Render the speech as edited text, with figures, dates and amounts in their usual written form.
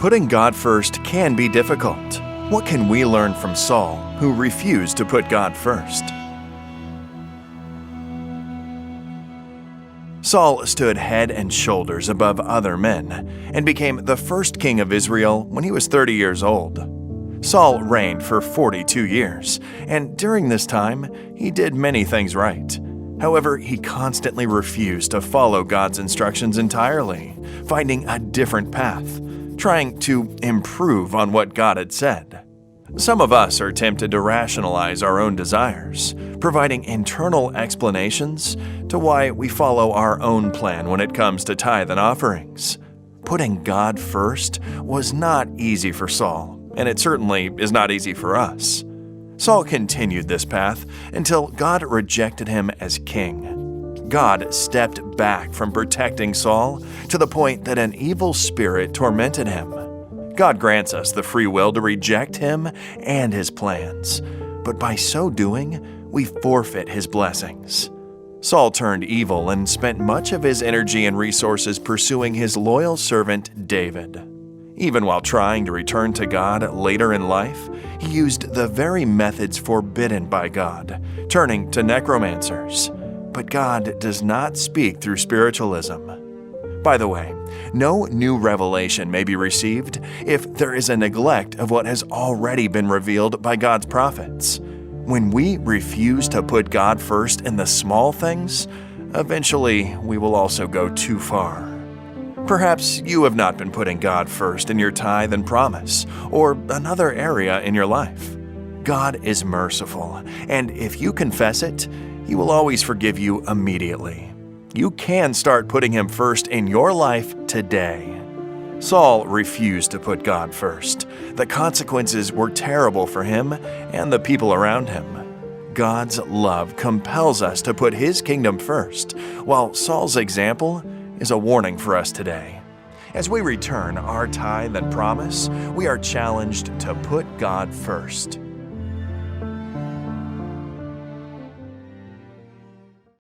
Putting God first can be difficult. What can we learn from Saul, who refused to put God first? Saul stood head and shoulders above other men and became the first king of Israel when he was 30 years old. Saul reigned for 42 years, and during this time, he did many things right. However, he constantly refused to follow God's instructions entirely, finding a different path, trying to improve on what God had said. Some of us are tempted to rationalize our own desires, providing internal explanations to why we follow our own plan when it comes to tithe and offerings. Putting God first was not easy for Saul, and it certainly is not easy for us. Saul continued this path until God rejected him as king. God stepped back from protecting Saul to the point that an evil spirit tormented him. God grants us the free will to reject him and his plans, but by so doing, we forfeit his blessings. Saul turned evil and spent much of his energy and resources pursuing his loyal servant David. Even while trying to return to God later in life, he used the very methods forbidden by God, turning to necromancers. But God does not speak through spiritualism. By the way, no new revelation may be received if there is a neglect of what has already been revealed by God's prophets. When we refuse to put God first in the small things, eventually we will also go too far. Perhaps you have not been putting God first in your tithe and promise, or another area in your life. God is merciful, and if you confess it, He will always forgive you immediately. You can start putting Him first in your life today. Saul refused to put God first. The consequences were terrible for him and the people around him. God's love compels us to put His kingdom first, while Saul's example is a warning for us today. As we return our tithe and promise, we are challenged to put God first.